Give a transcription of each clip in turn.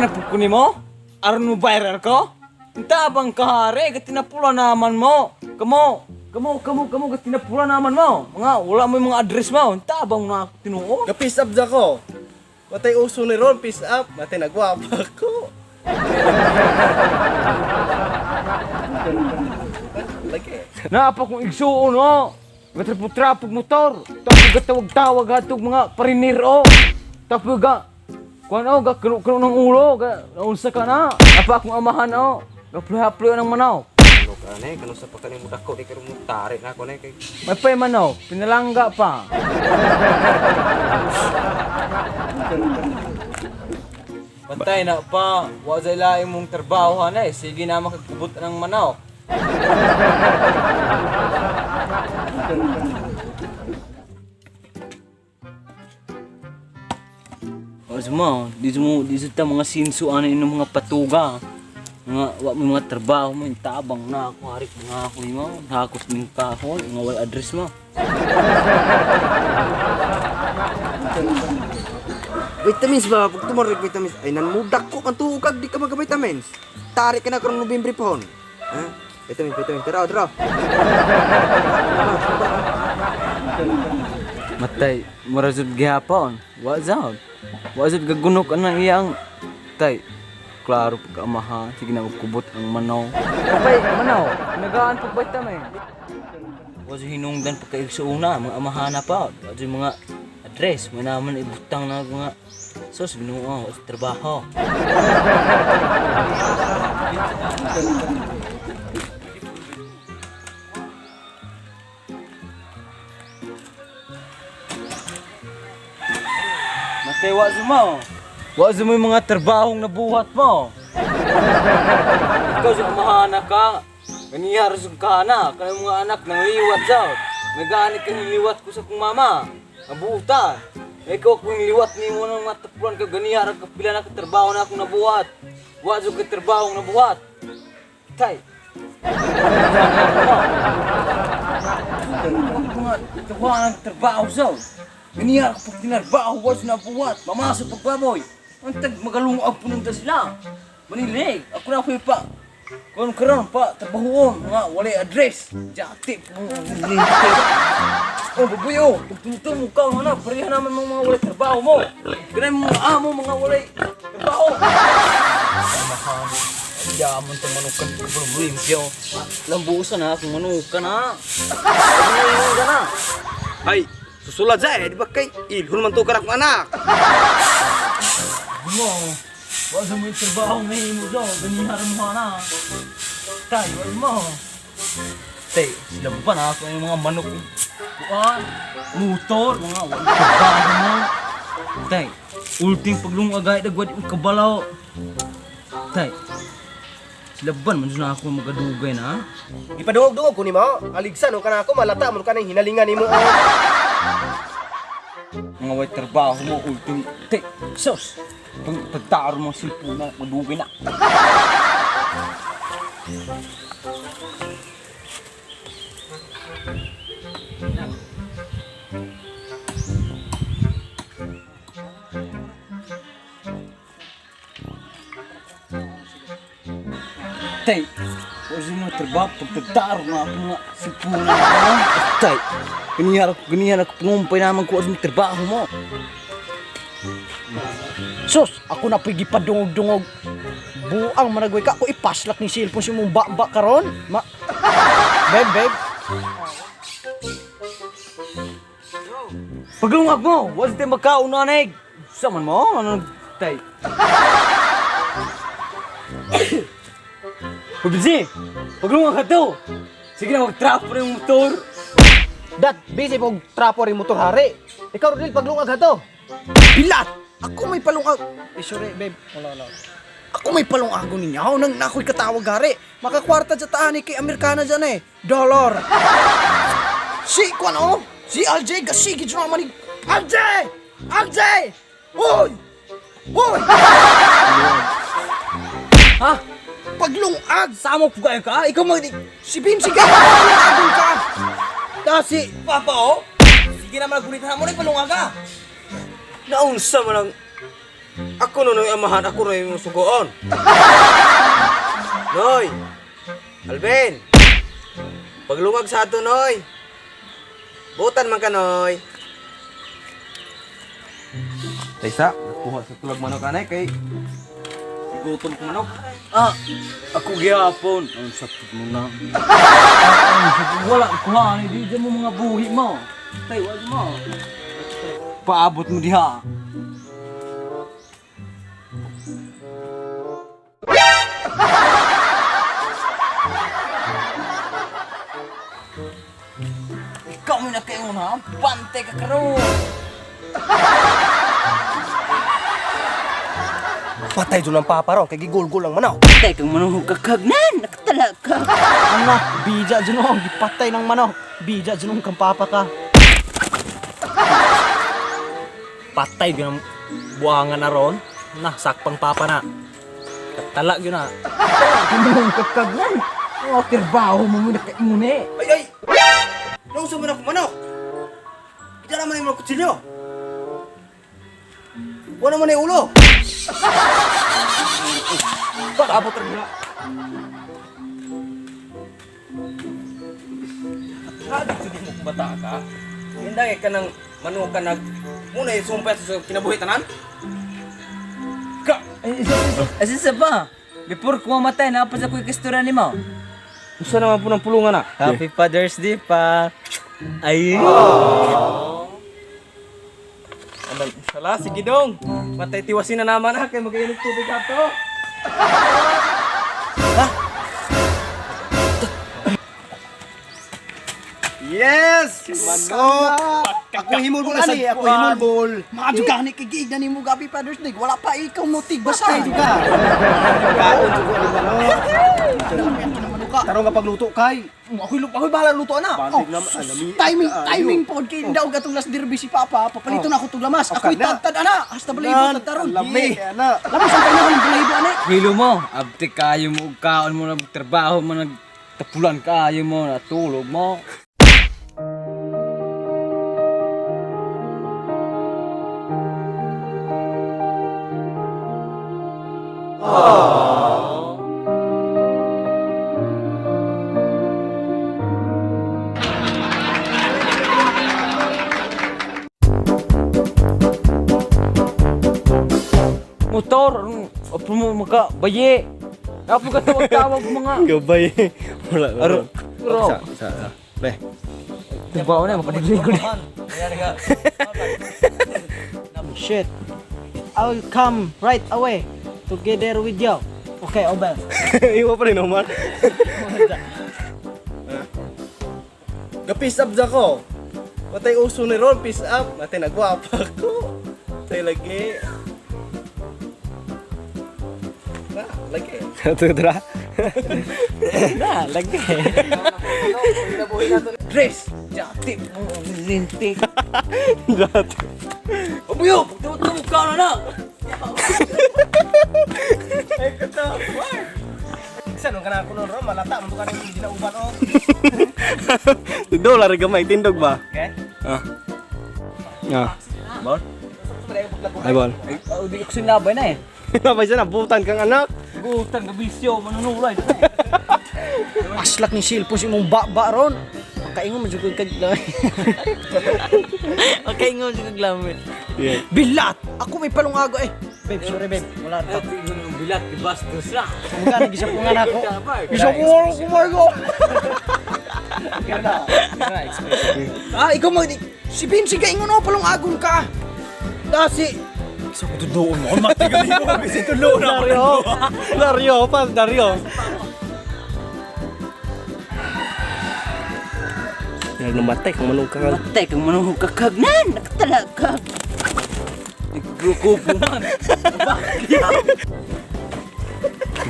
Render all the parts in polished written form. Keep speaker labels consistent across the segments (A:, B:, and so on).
A: na po mo? Aron mo viral ko? Tabang kahari, katinapula naman mo. Kamu, katinapula naman mo. Wala mo yung mga address mo. Tabang na tinuo.
B: Ga-peace up dyan ko. Matay uso ni Ron, peace up. Matay nagwapa ko.
A: Napa kong igsuon no. Gatrapog motor. Tapos gatawag-tawag hatog mga pariniro. Tapos kuan o, kuno ng ulo, naunsa ka na. Napa akong amahan o. Gapluha-pluha ng manaw.
C: Ano ka na kano sa pagkalimut ako, di ka rin tarik na ako na kay...
A: May pay manaw, pinalangga pa. Patay na pa, wazay laing mong trabaho na sige na makagkubot ng manaw. Kasi mo, di sa mga sinsuan ng mga patuga. May mga trabaho mo, yung tabang na ako, harik mga ako mo, hakos ng kahon, mga way address mo.
C: Vitamins ba? Pag tumarik vitamins, ay nanmudak ko kan tukag, di ka mag-vitamins. Tarik ka na karong November po. Ha? Vitamins, tara.
A: Matay, marazod gihapon. Wazad gagunok ang iyang tay. Klaro pagkamaha, sige na magkubot ang manaw. Kapay, manaw, nagaan pag vitamin. Wazad hinungdan pagkaigsuuna, mga amahana pa. Wazad mga address, may naman ibutang na mga sos, binuo, sa trabaho. Matay, wazad mo yung mga trabahong nabuhat mo. Ikaw sa amahana ka, ganiyar sa kahana, kanang mga anak nangliwat daw. Nagaanik ka niliwat ko sa kong mama, nabuutan. Ikaw kung niliwat ni mo ng matapulan ka, ganiyar ka pila na katrabaho na akong nabuhat. Wazad ka trabahong nabuhat. Tay. Mga trabaho daw. Ganiyar ka pag tinarbaho, wazad na buhat. Mamasok pagbaboy. Ang magalungag pununta sila. Manilig, ako na ako'y pa. Kung karon pa, trabahoon, mga walay address. Jati po, oh, babuyo, tugtugtog mo ka, mana, pareha naman mga walay trabaho mo. Ganay mo mga amo, mga walay trabaho. Yaman itong manukan ko, bro, limpyo. Lambusan na, kung manukan na. Manukan ka na.
C: Ay, susulat dyan di ba kay ilhon man to karak anak.
A: Wazad mo yung trabaho na mo daw, ganihar mo na. Tay, wazad mo. Tay, sila ba na ako yung mga manok, buwan, motor, mga walang trabaho mo. Tay, ulting paglungagay, dagwad yung kabalaw. Tay, sila ba naman na ako magadugay na?
B: Ipadungog-dungog ko ni mo. Aligsan o ka na ako, malata mo ka na hinalingan ni mo.
A: Mga way trabaho mo, ulting, tay, sos. Pagtaro mo silpo na, madugay na. Tay, wala mo trabaho, pagtaro na ako nga silpo na. Tay, ganyan ako pangumpay naman ko ang trabaho mo.
D: Sus, ako na pigi pa dungog-dungog. Buang managway ka, ako ipaslak ni cellphone si mong ba karon. Babe.
A: Paglungag mo, wala tayo magkaunanig. Saman mo, ano tay? Pabisi, paglungag ka to. Sige na, mag-trapo na yung motor.
D: Dat, busy pog trapo rin motor hari. Ikaw rin paglungag ha to.
C: Bilat. Ako may palungag.
D: Sorry, babe. Wala.
C: Ako may palungago ninyo. Nang nakoy katawag gari. Makakwarta dyan taani kay Amerikana dyan eh. Dollar. Si, ko ano? Si LJ, gasigi dyan naman ni... LJ! LJ! Uy! Uy!
A: Ha?
C: Paglungag!
A: Sama po kayo ka? Ikaw mag...
C: Si Bim, sige! Paglungagong ka!
A: Kasi, Papa, oh? Sige naman, nagulitan mo rin palunga ka.
C: Naunsa mo lang...
B: Ako noy amahan, ako noy imong sugoon. Noy. Alvin. Paglungag sa ato noy. Butan man ka noy. Taysa, nakuha sa tulag manok anay kay gutom ko manok.
A: Ah, ako gihapon. Ang sakit mo na. Wala kuha ni di mo mga buhi mo. Tay, wag mo. Paabot mo diha. Ikaw mo na kayo na, bante ka karon.
B: Patay dun ang papa ron, kay gigulgul ang manaw.
A: Tay kang manuhog kakagnan, nakatala ka.
D: Ano, bija dyan gipatay ng manok. Bija dyan kang papa ka.
E: Patay yun ang buhangan na ron. Na, sakpang papa na. Tala yun na.
A: Manuhog kakagnan. O, trabaho mo muna kayo muna eh.
B: Ay! Nauso mo na ako manok! Ito naman yung mga kutsilyo! Wala naman yung ulo! Paabot rin na! Halit hindi mo bata ka? Hindi ka ng manok ka nag... Muna yung sumpay sa kinabuhi tanan?
A: Asisa ba? Before ko mamatay, napasa ko yung kastura ni mo.
B: Gusto naman po ng pulungan na.
A: Happy Father's Day pa. Ay.
B: Sala, sige dong. Matay tiwasin na naman ha, kaya mag-iinom tubig ato. Yes! Manok! Ako himulbol na sa
C: Ako himulbol. Mga jugani kigig na ni mo gabi Father's Day. Wala pa ikaw motig basta.
B: Kaon ko ni manok. Tarong kapag luto kay.
C: Ako'y bahala luto na.
B: Banding naman, alami.
C: Timing pod kay daw gatong last derby si Papa. Papalito na ako tug lamas. Ako'y
B: na.
C: tagtad ana. Hasta balahibo tagtaron.
B: Lami. Ana.
C: Lamas ang panahon balahibo ana.
A: Hilo mo, abti kayo mo, kaon mo na trabaho mo, nagtapulan kayo mo, natulog mo. Motor, apa mo maka baye. Apa ka tawag mga
B: Gabay. Wala.
A: aro. Aro.
B: Beh.
A: Trabaho na makapagli ko.
D: Shit. I'll come right away together with you. Okay, Obel.
B: Iwa pa rin naman. Ga-peace up za ko. Matay uso ni Ron, peace up. Matay nagwapa ko. Tay lagi. Na, lagi.
E: Tudra.
A: Na, lagi. Grace, jati mo lintik.
B: Dati.
A: Obuyo, pagtawag ka na na.
B: Ay, kata. Saan ka na ako nun, Ron? Malata, mo ka na yung ginauban, oh. Tindog, lari gamay. Tindog ba? Okay.
A: Bol?
B: Ay, bol.
A: Ay, di ko sinabay na eh.
B: Napay siya, nabutan kang anak.
A: Gutang gabisyo, manunulay.
D: Aslak ni silpon si mong ba ron. Makaingon mo jud kag
A: Makaingon siya kaglamit.
B: Yeah.
D: bilat. Ako may palungago eh. Babe, sorry babe. Wala
A: At
D: ta.
A: yung bilat, bastos na.
D: Mga nagisa po nga ako.
A: Isa
D: ko kumargo. Ah, ikaw mag si Vinci ka ingon palungagon ka. Dasi
B: Isa ko tudoon mo. Matigal mo. Kasi tuloon ako. Dario, pas Dario. Yan namatay kung manong ka.
A: Matay kang manuhog kakagnan, nakatala ka. Nagrukupo man.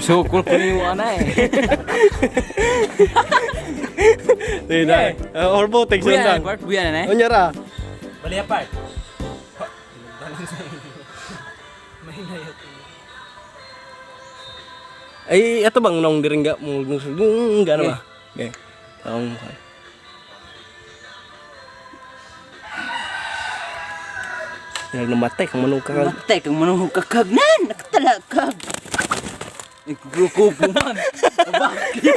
A: Sukol ko na yung ana eh.
B: Tidak. Orbo tek
A: Buyan na,
B: sendang.
A: Bart. Buyan na eh.
B: Onyara.
E: Bali apart.
B: Ay, ato bang nong diringga mo gana ba? Okay. Taong namatay kang manukag.
A: Matay kang manuhog kakagnan, nakatalakag. Ikukupo man. Bakit?